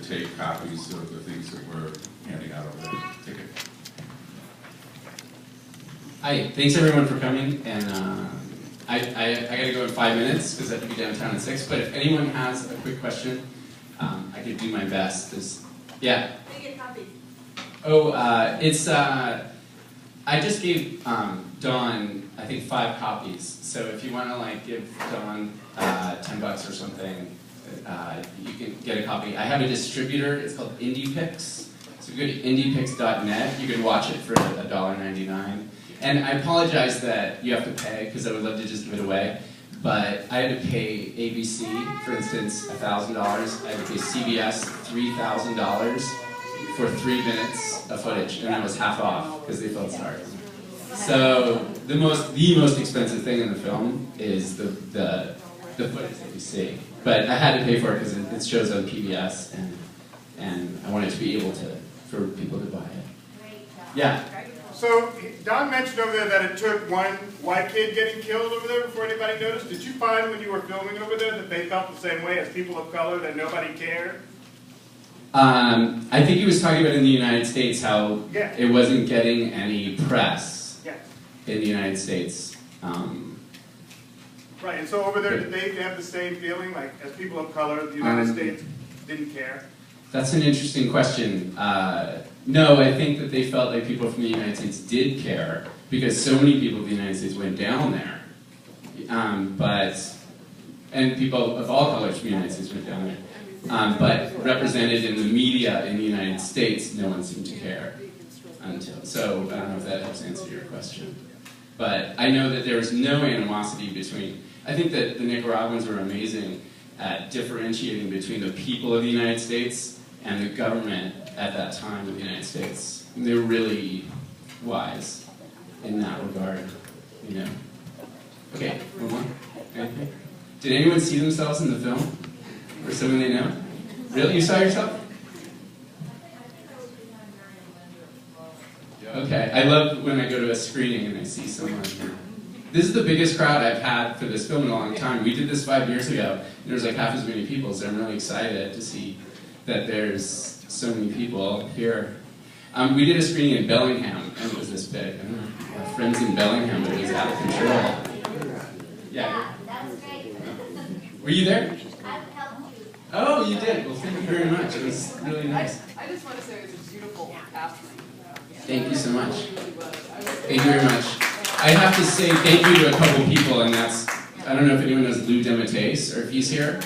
take copies of the things that we're handing out over there. Take it. Hi, thanks everyone for coming, and I gotta go in 5 minutes because I have to be downtown at 6, but if anyone has a quick question, I could do my best. Yeah? They get copies. Oh, I just gave Dawn, I think 5 copies, so if you want to like give Dawn $10 or something, you can get a copy. I have a distributor, it's called IndiePix, so if you go to indiepix.net, you can watch it for $1.99. And I apologize that you have to pay, because I would love to just give it away, but I had to pay ABC, for instance, $1,000. I had to pay CBS $3,000 for 3 minutes of footage, and that was half off, because they felt sorry. So the most expensive thing in the film is the footage that you see. But I had to pay for it because it shows on PBS, and I wanted to be able to, for people to buy it. Yeah? So, Don mentioned over there that it took one white kid getting killed over there before anybody noticed. Did you find when you were filming over there that they felt the same way as people of color, that nobody cared? I think he was talking about in the United States how Yeah. it wasn't getting any press Yeah. in the United States. Right, and so over there, did they have the same feeling, like, as people of color, the United States didn't care? That's an interesting question. No, I think that they felt like people from the United States did care because so many people of the United States went down there. And people of all colors from the United States went down there. But represented in the media in the United States, no one seemed to care. So I don't know if that helps answer your question. But I know that there was no animosity between, I think that the Nicaraguans were amazing at differentiating between the people of the United States and the government at that time of the United States. And they were really wise in that regard, you know. Okay, one more. Anything? Did anyone see themselves in the film? Or someone they know? Really? You saw yourself? Okay, I love when I go to a screening and I see someone. This is the biggest crowd I've had for this film in a long time. We did this 5 years ago, and there was like half as many people, so I'm really excited to see that there's so many people here. We did a screening in Bellingham, and it was this big. I don't know, I have friends in Bellingham, but it was out of control. Yeah. That was great. Were you there? I helped you. Oh, you did. Well, thank you very much. It was really nice. I just want to say it was a beautiful casting. Thank you so much. Thank you very much. I have to say thank you to a couple people, and that's, I don't know if anyone knows Lou Demates, or if he's here.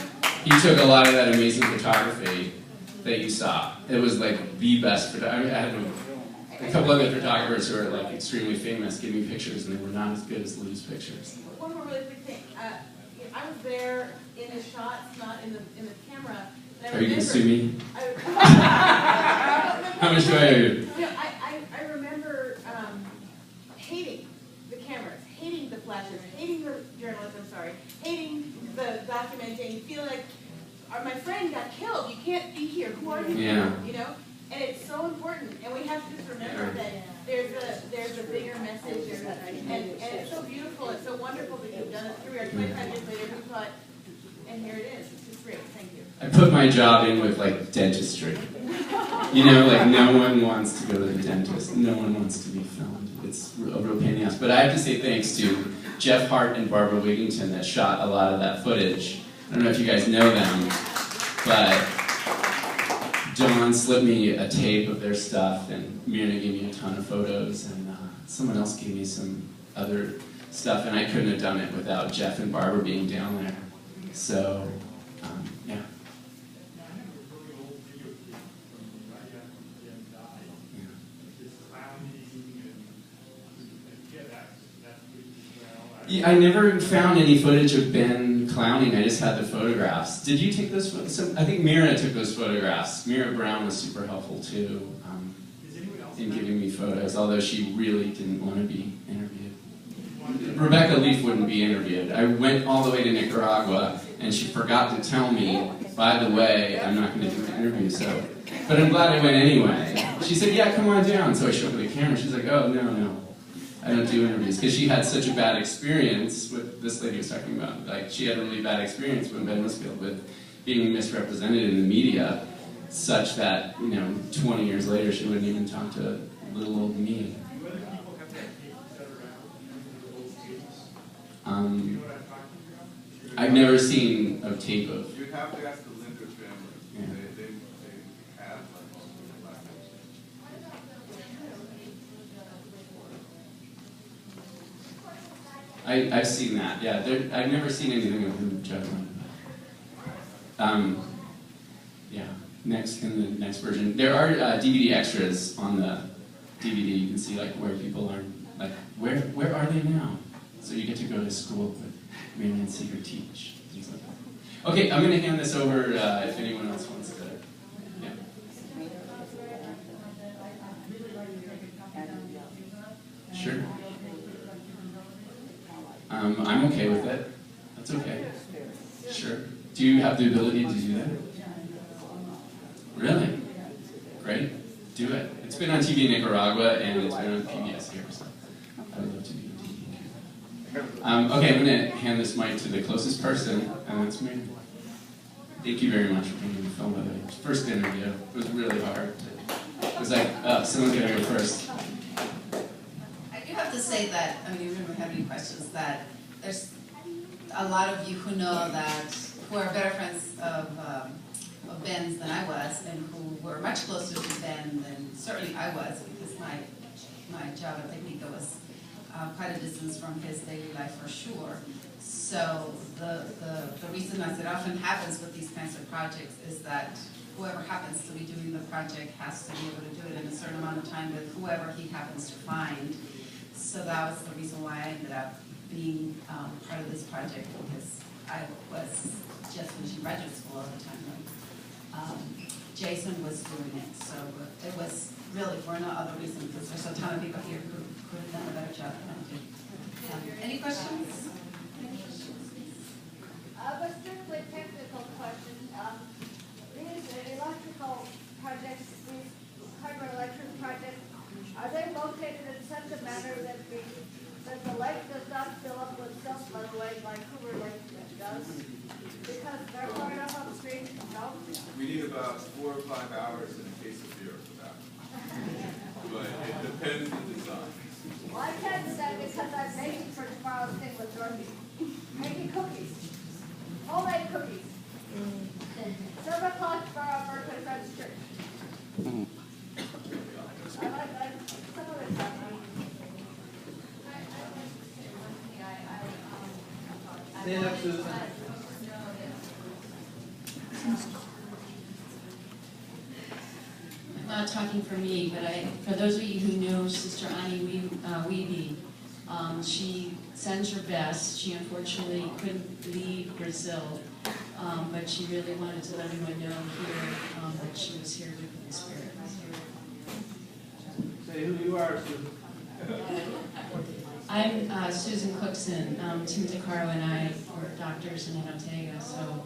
He took a lot of that amazing photography that you saw. It was like the best photography. I had a couple other photographers who are like extremely famous give me pictures, and they were not as good as Lou's pictures. One more really quick thing. I was there in the shots, not in the camera. Are you going to sue me? How How much do I owe you? I remember hating the cameras, hating the flashes, hating the journalism, hating the documenting, feeling like my friend got killed, you can't be here, who are you? Yeah. You know? And it's so important, and we have to just remember that there's a bigger message, and it's so beautiful, it's so wonderful that you've done it. Here we are 25 years later, we thought, and here it is. It's just great. Thank you. I put my job in with like dentistry. You know, like no one wants to go to the dentist. No one wants to be filmed. It's a real pain in the ass. But I have to say thanks to Jeff Hart and Barbara Wigington that shot a lot of that footage. I don't know if you guys know them, but John slipped me a tape of their stuff, and Myrna gave me a ton of photos, and someone else gave me some other stuff, and I couldn't have done it without Jeff and Barbara being down there. So, yeah. Yeah, I never found any footage of Ben clowning. I just had the photographs. Did you take those photos? I think Myrna took those photographs. Myrna Brown was super helpful too in giving me photos, although she really didn't want to be interviewed. Rebecca Leaf wouldn't be interviewed. I went all the way to Nicaragua, and she forgot to tell me, by the way, I'm not going to do an interview, so. But I'm glad I went anyway. She said, yeah, come on down. So I showed her the camera. She's like, oh, no. I don't do interviews, because she had such a bad experience with, this lady was talking about, like, she had a really bad experience when Ben was killed with being misrepresented in the media. So such that, 20 years later she wouldn't even talk to little old me. I've never seen a tape of. You'd have to ask the Linder family. Yeah. They have like black I've seen that, yeah. I've never seen anything of who Jeff London. Yeah, in the next version. There are DVD extras on the DVD. You can see like where people are, like where are they now? So you get to go to school with Myrna and see her teach. Things like that. Okay, I'm going to hand this over if anyone else wants to. Yeah. Sure. I'm okay with it. That's okay. Sure. Do you have the ability to do that? Really? Great. Do it. It's been on TV in Nicaragua and it's been on PBS here, so I would love to be on TV. Okay, I'm going to hand this mic to the closest person, and that's me. Thank you very much for being in the film, by the way. First interview. It was really hard. It was like, someone's going to go first. I do have to say that, you don't have any questions, that there's a lot of you who know that, who are better friends of Ben's than I was, and who were much closer to Ben than certainly I was, because my job at Technica was quite a distance from his daily life for sure. So the reason that it often happens with these kinds of projects is that whoever happens to be doing the project has to be able to do it in a certain amount of time with whoever he happens to find. So that was the reason why I ended up being part of this project, because I was just finishing graduate school at the time. Jason was doing it, so it was really for no other reason, because there's a ton of people here who could have done a better job than I did. Any questions? A strictly technical question. These electrical projects, these hydroelectric projects, are they located in such a manner that the lake does not fill up with silt floodway like Hoover Lake does? Because they're far enough upstream, no? We need about 4 or 5 hours in a case of beer for that. But it depends on the design. Well, I can't do that because I'm making for tomorrow's thing with Dorothy. Making cookies. Homemade cookies. 7 o'clock tomorrow, Berkeley Friends Church. I like some of it. Stand up, Susan. I'm not talking for me, but for those of you who know Sister Ani Weeby, she sends her best. She unfortunately couldn't leave Brazil, but she really wanted to let everyone know here that she was here with the Spirit. Say who you are, Susan. I'm Susan Cookson. Tim DeCaro and I were doctors in Ortega, so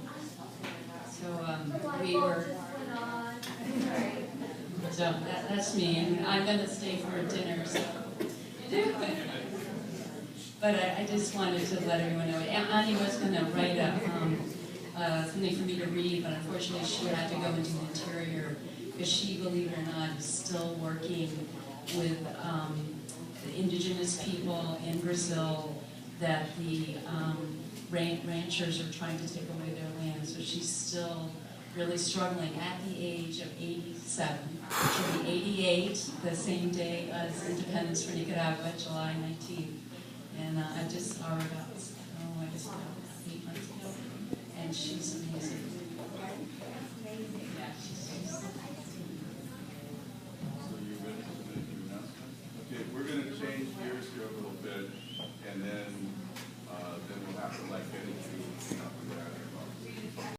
we were. So that's me, and I'm going to stay for dinner. So. But I just wanted to let everyone know. Ani was going to write something for me to read, but unfortunately she had to go into the interior because she, believe it or not, is still working with indigenous people in Brazil that the ranchers are trying to take away their land. So she's still really struggling at the age of 87. She'll be 88 the same day as independence for Nicaragua, July 19th. And I just saw her about 8 months ago. And she's amazing. Yeah, she's So you're ready to make your announcement? Okay, we're going to change gears here a little bit, and then we'll have to get into clean up and that.